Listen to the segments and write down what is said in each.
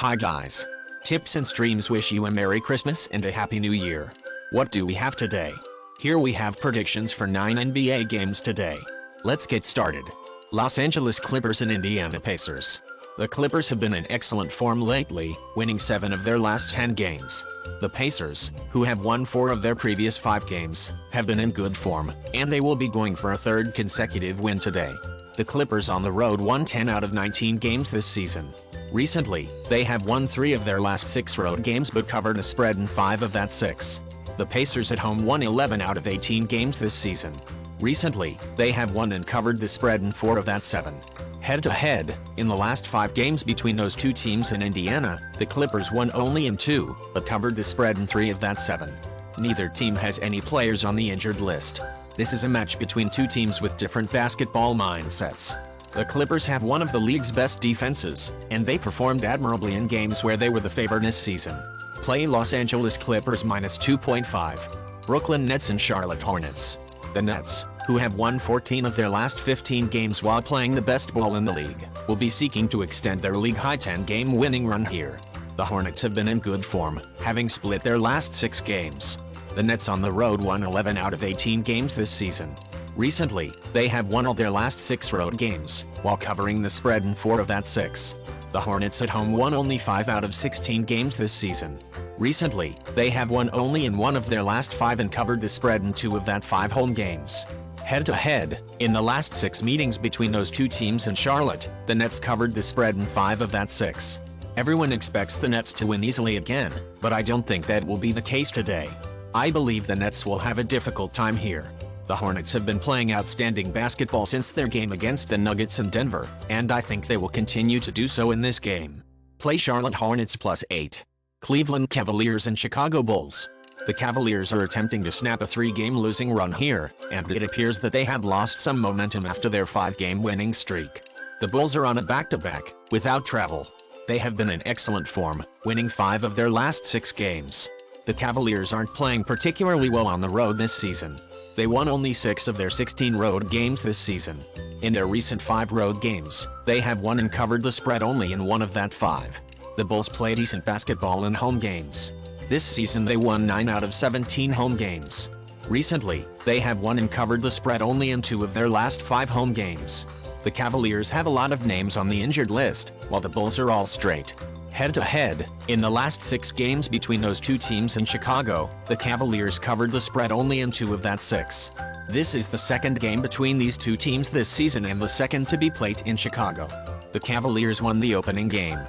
Hi guys. Tips and Streams wish you a Merry Christmas and a Happy New Year. What do we have today? Here we have predictions for 9 NBA games today. Let's get started. Los Angeles Clippers and Indiana Pacers. The Clippers have been in excellent form lately, winning 7 of their last 10 games. The Pacers, who have won 4 of their previous 5 games, have been in good form, and they will be going for a third consecutive win today. The Clippers on the road won 10 out of 19 games this season. Recently, they have won 3 of their last 6 road games but covered a spread in 5 of that 6. The Pacers at home won 11 out of 18 games this season. Recently, they have won and covered the spread in 4 of that 7. Head-to-head, in the last 5 games between those two teams in Indiana, the Clippers won only in 2, but covered the spread in 3 of that 7. Neither team has any players on the injured list. This is a match between two teams with different basketball mindsets. The Clippers have one of the league's best defenses, and they performed admirably in games where they were the favorite this season. Play Los Angeles Clippers -2.5. Brooklyn Nets and Charlotte Hornets. The Nets, who have won 14 of their last 15 games while playing the best ball in the league, will be seeking to extend their league-high 10-game winning run here. The Hornets have been in good form, having split their last 6 games. The Nets on the road won 11 out of 18 games this season. Recently, they have won all their last 6 road games, while covering the spread in 4 of that 6. The Hornets at home won only 5 out of 16 games this season. Recently, they have won only in 1 of their last 5 and covered the spread in 2 of that 5 home games. Head-to-head, in the last 6 meetings between those two teams in Charlotte, the Nets covered the spread in 5 of that 6. Everyone expects the Nets to win easily again, but I don't think that will be the case today. I believe the Nets will have a difficult time here. The Hornets have been playing outstanding basketball since their game against the Nuggets in Denver, and I think they will continue to do so in this game. Play Charlotte Hornets +8. Cleveland Cavaliers and Chicago Bulls. The Cavaliers are attempting to snap a 3-game losing run here, and it appears that they have lost some momentum after their 5-game winning streak. The Bulls are on a back-to-back, without travel. They have been in excellent form, winning 5 of their last 6 games. The Cavaliers aren't playing particularly well on the road this season. They won only 6 of their 16 road games this season. In their recent 5 road games, they have won and covered the spread only in 1 of that 5. The Bulls play decent basketball in home games. This season they won 9 out of 17 home games. Recently, they have won and covered the spread only in 2 of their last 5 home games. The Cavaliers have a lot of names on the injured list, while the Bulls are all straight. Head-to-head, in the last 6 games between those two teams in Chicago, the Cavaliers covered the spread only in 2 of that 6. This is the second game between these two teams this season and the second to be played in Chicago. The Cavaliers won the opening game.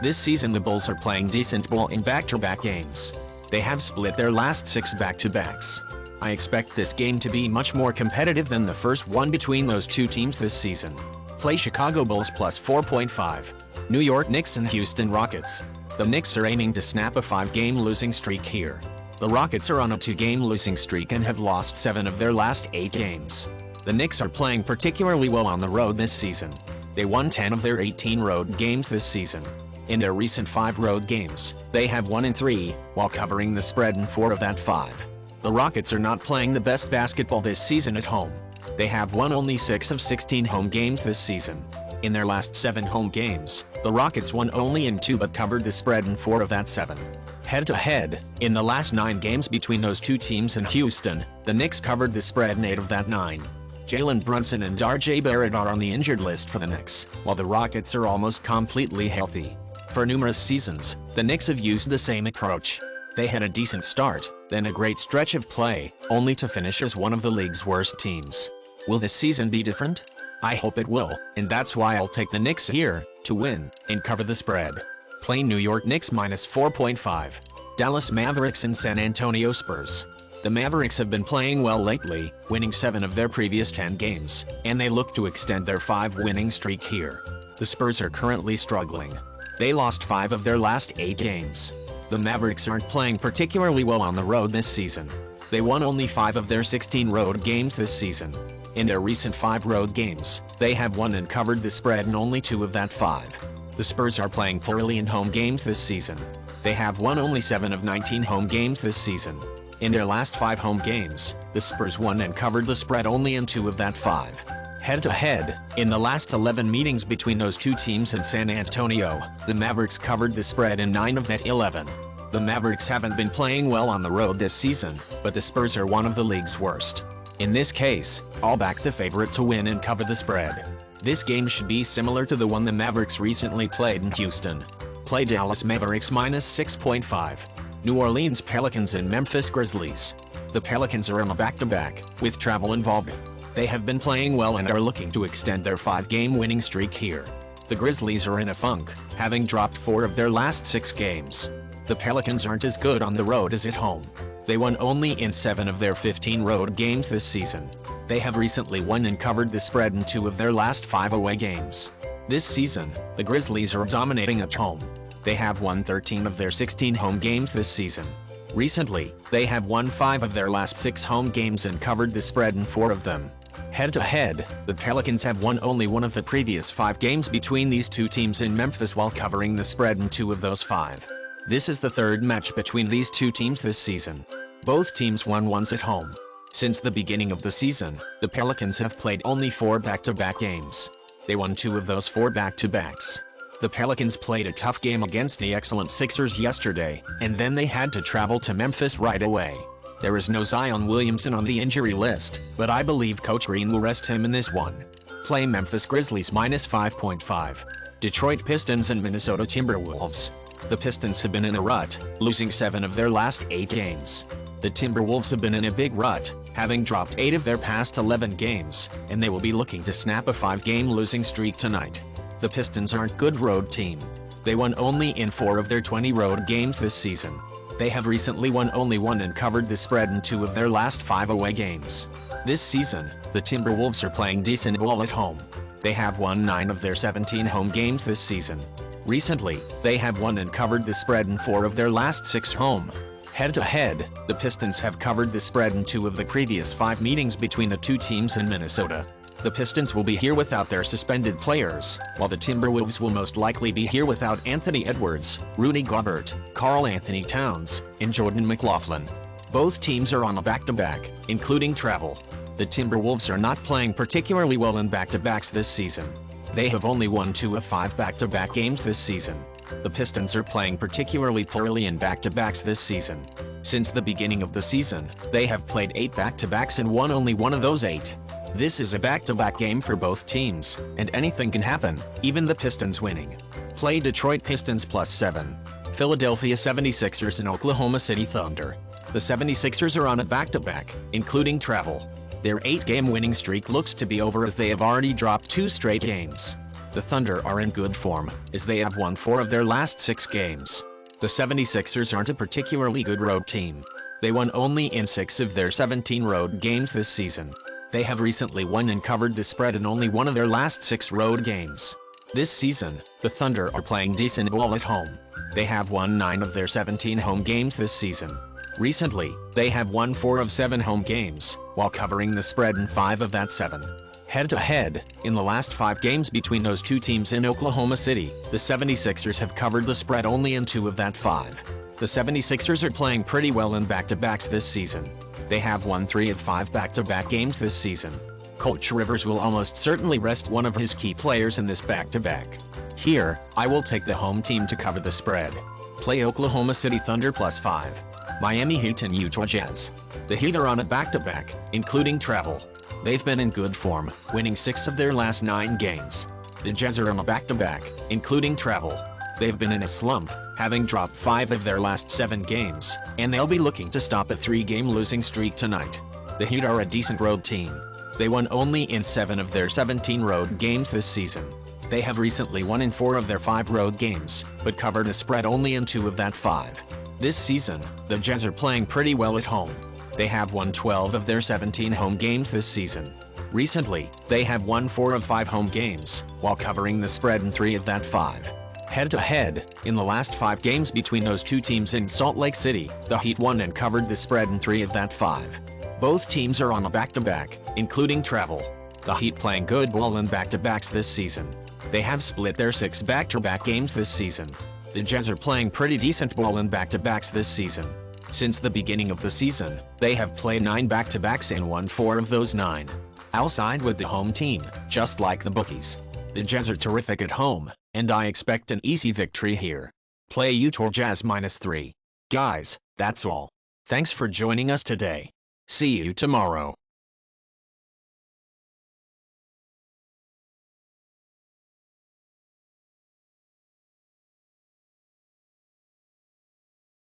This season the Bulls are playing decent ball in back-to-back games. They have split their last 6 back-to-backs. I expect this game to be much more competitive than the first one between those two teams this season. Play Chicago Bulls +4.5. New York Knicks and Houston Rockets. The Knicks are aiming to snap a 5-game losing streak here. The Rockets are on a 2-game losing streak and have lost 7 of their last 8 games. The Knicks are playing particularly well on the road this season. They won 10 of their 18 road games this season. In their recent 5 road games, they have won in 3, while covering the spread in 4 of that 5. The Rockets are not playing the best basketball this season at home. They have won only 6 of 16 home games this season. In their last 7 home games, the Rockets won only in 2 but covered the spread in 4 of that 7. Head-to-head, in the last 9 games between those two teams in Houston, the Knicks covered the spread in 8 of that 9. Jalen Brunson and RJ Barrett are on the injured list for the Knicks, while the Rockets are almost completely healthy. For numerous seasons, the Knicks have used the same approach. They had a decent start, then a great stretch of play, only to finish as one of the league's worst teams. Will this season be different? I hope it will, and that's why I'll take the Knicks here, to win, and cover the spread. Play New York Knicks -4.5. Dallas Mavericks and San Antonio Spurs. The Mavericks have been playing well lately, winning 7 of their previous 10 games, and they look to extend their 5-winning streak here. The Spurs are currently struggling. They lost 5 of their last 8 games. The Mavericks aren't playing particularly well on the road this season. They won only 5 of their 16 road games this season. In their recent 5 road games, they have won and covered the spread in only 2 of that 5. The Spurs are playing poorly in home games this season. They have won only 7 of 19 home games this season. In their last 5 home games, the Spurs won and covered the spread only in 2 of that 5. Head-to-head, in the last 11 meetings between those two teams in San Antonio, the Mavericks covered the spread in 9 of that 11. The Mavericks haven't been playing well on the road this season, but the Spurs are one of the league's worst. In this case, I'll back the favorite to win and cover the spread. This game should be similar to the one the Mavericks recently played in Houston. Play Dallas Mavericks -6.5. New Orleans Pelicans and Memphis Grizzlies. The Pelicans are on a back-to-back, with travel involved. They have been playing well and are looking to extend their 5-game winning streak here. The Grizzlies are in a funk, having dropped 4 of their last 6 games. The Pelicans aren't as good on the road as at home. They won only in 7 of their 15 road games this season. They have recently won and covered the spread in 2 of their last 5 away games. This season, the Grizzlies are dominating at home. They have won 13 of their 16 home games this season. Recently, they have won 5 of their last 6 home games and covered the spread in 4 of them. Head-to-head, the Pelicans have won only 1 of the previous 5 games between these two teams in Memphis while covering the spread in 2 of those 5. This is the 3rd match between these two teams this season. Both teams won once at home. Since the beginning of the season, the Pelicans have played only 4 back-to-back games. They won 2 of those 4 back-to-backs. The Pelicans played a tough game against the excellent Sixers yesterday, and then they had to travel to Memphis right away. There is no Zion Williamson on the injury list, but I believe Coach Green will rest him in this one. Play Memphis Grizzlies -5.5. Detroit Pistons and Minnesota Timberwolves. The Pistons have been in a rut, losing 7 of their last 8 games. The Timberwolves have been in a big rut, having dropped 8 of their past 11 games, and they will be looking to snap a 5-game losing streak tonight. The Pistons aren't a good road team. They won only in 4 of their 20 road games this season. They have recently won only 1 and covered the spread in 2 of their last 5 away games. This season, the Timberwolves are playing decent ball at home. They have won 9 of their 17 home games this season. Recently, they have won and covered the spread in 4 of their last 6 home. Head-to-head, the Pistons have covered the spread in 2 of the previous 5 meetings between the two teams in Minnesota. The Pistons will be here without their suspended players, while the Timberwolves will most likely be here without Anthony Edwards, Rudy Gobert, Karl Anthony Towns, and Jordan McLaughlin. Both teams are on a back-to-back, including travel. The Timberwolves are not playing particularly well in back-to-backs this season. They have only won 2 of 5 back-to-back games this season. The Pistons are playing particularly poorly in back-to-backs this season. Since the beginning of the season, they have played 8 back-to-backs and won only 1 of those 8. This is a back-to-back game for both teams, and anything can happen, even the Pistons winning. Play Detroit Pistons +7. Philadelphia 76ers and Oklahoma City Thunder. The 76ers are on a back-to-back, including travel. Their 8-game winning streak looks to be over as they have already dropped 2 straight games. The Thunder are in good form, as they have won 4 of their last 6 games. The 76ers aren't a particularly good road team. They won only in 6 of their 17 road games this season. They have recently won and covered the spread in only 1 of their last 6 road games. This season, the Thunder are playing decent ball at home. They have won 9 of their 17 home games this season. Recently, they have won 4 of 7 home games, while covering the spread in 5 of that 7. Head-to-head, in the last 5 games between those two teams in Oklahoma City, the 76ers have covered the spread only in 2 of that 5. The 76ers are playing pretty well in back-to-backs this season. They have won 3 of 5 back-to-back games this season. Coach Rivers will almost certainly rest one of his key players in this back-to-back. Here, I will take the home team to cover the spread. Play Oklahoma City Thunder +5. Miami Heat and Utah Jazz. The Heat are on a back-to-back, including travel. They've been in good form, winning 6 of their last 9 games. The Jazz are on a back-to-back, including travel. They've been in a slump, having dropped 5 of their last 7 games, and they'll be looking to stop a 3-game losing streak tonight. The Heat are a decent road team. They won only in 7 of their 17 road games this season. They have recently won in 4 of their 5 road games, but covered a spread only in 2 of that 5. This season, the Jazz are playing pretty well at home. They have won 12 of their 17 home games this season. Recently, they have won 4 of 5 home games, while covering the spread in 3 of that 5. Head-to-head, in the last 5 games between those two teams in Salt Lake City, the Heat won and covered the spread in 3 of that 5. Both teams are on a back-to-back, including travel. The Heat playing good ball in back-to-backs this season. They have split their 6 back-to-back games this season. The Jazz are playing pretty decent ball in back-to-backs this season. Since the beginning of the season, they have played 9 back-to-backs and won 4 of those 9. I'll side with the home team, just like the bookies. The Jazz are terrific at home, and I expect an easy victory here. Play Utah Jazz -3. Guys, that's all. Thanks for joining us today. See you tomorrow.